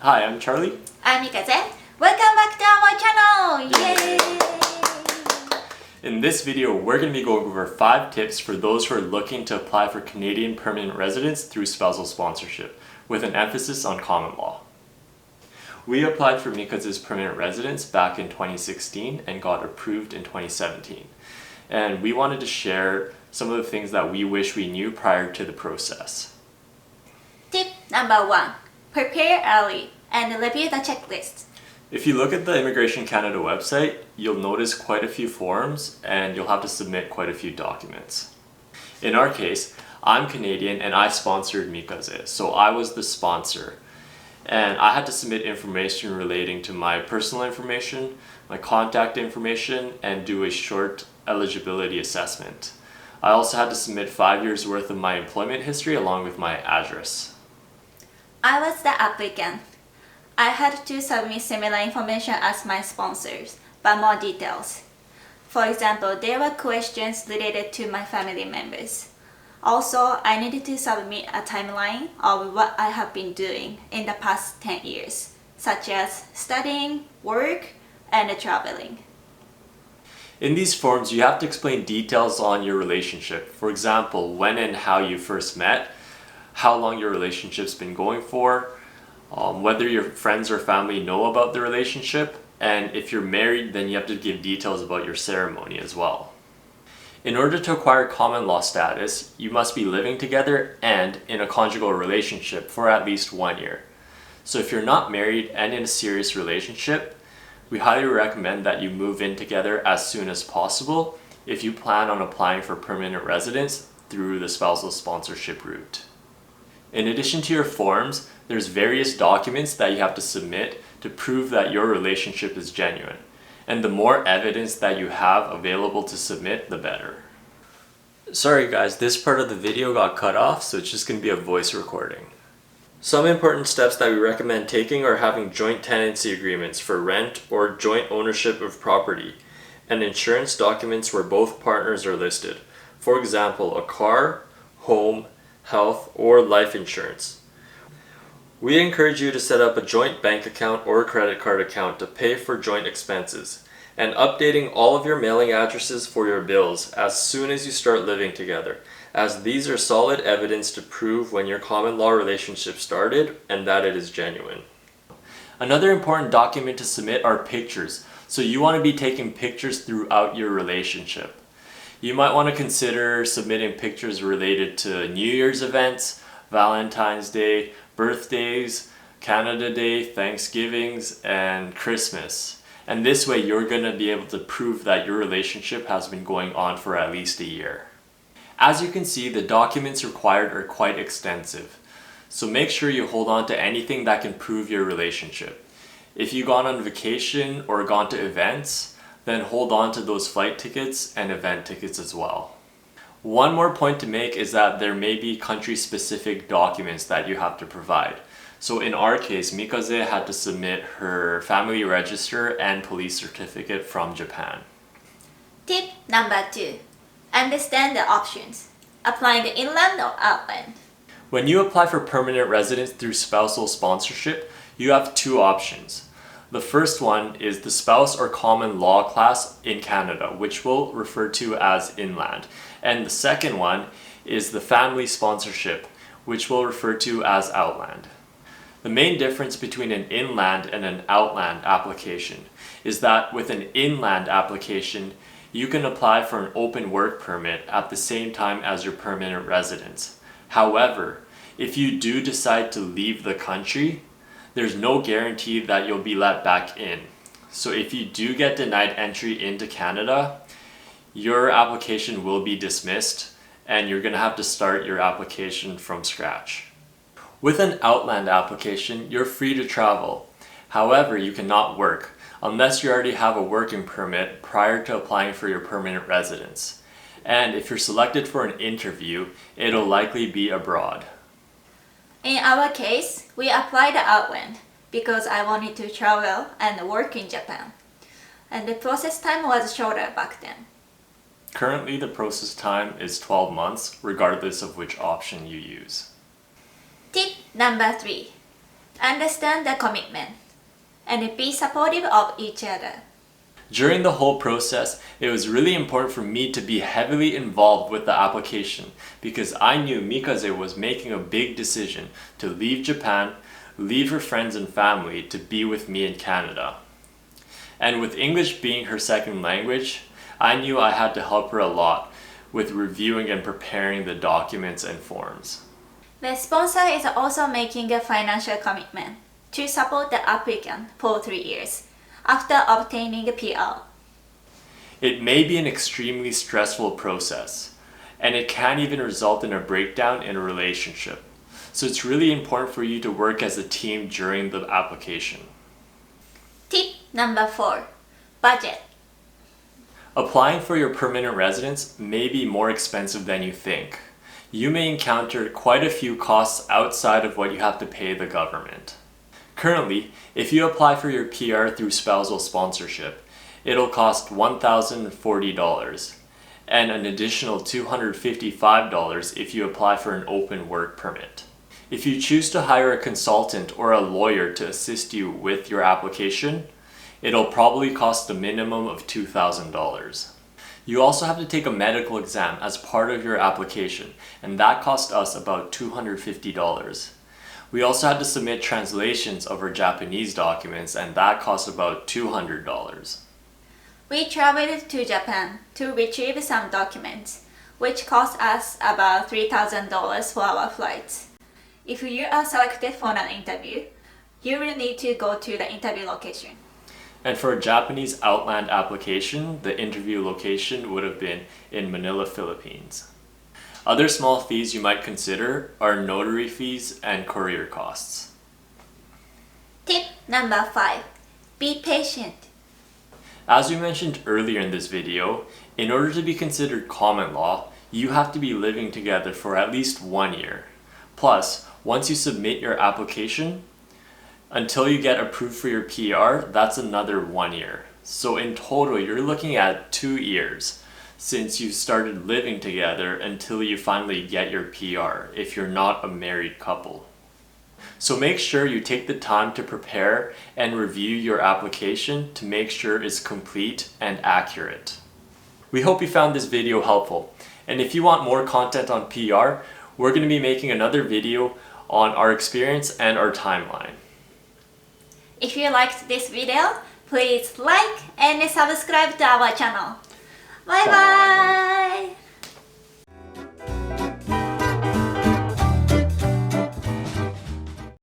Hi, I'm Charlie. I'm Mikaze. Welcome back to our channel! Yay! In this video, we're going to be going over 5 tips for those who are looking to apply for Canadian permanent residence through spousal sponsorship, with an emphasis on common law. We applied for Mikaze's permanent residence back in 2016 and got approved in 2017. And we wanted to share some of the things that we wish we knew prior to the process. Tip number 1. Prepare early and review the checklist. If you look at the Immigration Canada website, you'll notice quite a few forms and you'll have to submit quite a few documents. In our case, I'm Canadian and I sponsored Mikaze, so I was the sponsor. And I had to submit information relating to my personal information, my contact information, and do a short eligibility assessment. I also had to submit 5 years worth of my employment history along with my address. I was the applicant. I had to submit similar information as my sponsors, but more details. For example, there were questions related to my family members. Also, I needed to submit a timeline of what I have been doing in the past 10 years, such as studying, work, and traveling. In these forms, you have to explain details on your relationship. For example, when and how you first met, how long your relationship's been going for, whether your friends or family know about the relationship, and if you're married, then you have to give details about your ceremony as well. In order to acquire common law status, you must be living together and in a conjugal relationship for at least 1 year. So if you're not married and in a serious relationship, we highly recommend that you move in together as soon as possible if you plan on applying for permanent residence through the spousal sponsorship route. In addition to your forms, there's various documents that you have to submit to prove that your relationship is genuine. And the more evidence that you have available to submit, the better. Sorry guys, this part of the video got cut off, so it's just going to be a voice recording. Some important steps that we recommend taking are having joint tenancy agreements for rent or joint ownership of property, and insurance documents where both partners are listed. For example, a car, home, health, or life insurance. We encourage you to set up a joint bank account or credit card account to pay for joint expenses, and updating all of your mailing addresses for your bills as soon as you start living together, as these are solid evidence to prove when your common law relationship started and that it is genuine. Another important document to submit are pictures, so you want to be taking pictures throughout your relationship. You might want to consider submitting pictures related to New Year's events, Valentine's Day, birthdays, Canada Day, Thanksgivings, and Christmas. And this way you're going to be able to prove that your relationship has been going on for at least a year. As you can see, the documents required are quite extensive. So make sure you hold on to anything that can prove your relationship. If you've gone on vacation or gone to events, then hold on to those flight tickets and event tickets as well. One more point to make is that there may be country-specific documents that you have to provide. So in our case, Mikaze had to submit her family register and police certificate from Japan. Tip number 2. Understand the options. Applying the inland or outland. When you apply for permanent residence through spousal sponsorship, you have 2 options. The first one is the spouse or common law class in Canada, which we'll refer to as inland. And the second one is the family sponsorship, which we'll refer to as outland. The main difference between an inland and an outland application is that with an inland application, you can apply for an open work permit at the same time as your permanent residence. However, if you do decide to leave the country, there's no guarantee that you'll be let back in. So if you do get denied entry into Canada, your application will be dismissed and you're going to have to start your application from scratch. With an outland application, you're free to travel. However, you cannot work unless you already have a working permit prior to applying for your permanent residence. And if you're selected for an interview, it'll likely be abroad. In our case, we applied the outland because I wanted to travel and work in Japan. And the process time was shorter back then. Currently, the process time is 12 months, regardless of which option you use. Tip number 3. Understand the commitment and be supportive of each other. During the whole process, it was really important for me to be heavily involved with the application because I knew Mikaze was making a big decision to leave Japan, leave her friends and family to be with me in Canada. And with English being her second language, I knew I had to help her a lot with reviewing and preparing the documents and forms. The sponsor is also making a financial commitment to support the applicant for 3 years after obtaining a PR. It may be an extremely stressful process, and it can even result in a breakdown in a relationship. So it's really important for you to work as a team during the application. Tip number 4. Budget. Applying for your permanent residence may be more expensive than you think. You may encounter quite a few costs outside of what you have to pay the government. Currently, if you apply for your PR through spousal sponsorship, it'll cost $1,040 and an additional $255 if you apply for an open work permit. If you choose to hire a consultant or a lawyer to assist you with your application, it'll probably cost a minimum of $2,000. You also have to take a medical exam as part of your application, and that cost us about $250. We also had to submit translations of our Japanese documents, and that cost about $200. We traveled to Japan to retrieve some documents, which cost us about $3,000 for our flights. If you are selected for an interview, you will need to go to the interview location. And for a Japanese Outland application, the interview location would have been in Manila, Philippines. Other small fees you might consider are notary fees and courier costs. Tip number 5. Be patient. As we mentioned earlier in this video, in order to be considered common law, you have to be living together for at least 1 year. Plus, once you submit your application, until you get approved for your PR, that's another 1 year. So in total, you're looking at 2 years since you started living together until you finally get your PR if you're not a married couple. So make sure you take the time to prepare and review your application to make sure it's complete and accurate. We hope you found this video helpful. And if you want more content on PR, we're going to be making another video on our experience and our timeline. If you liked this video, please like and subscribe to our channel. Bye bye!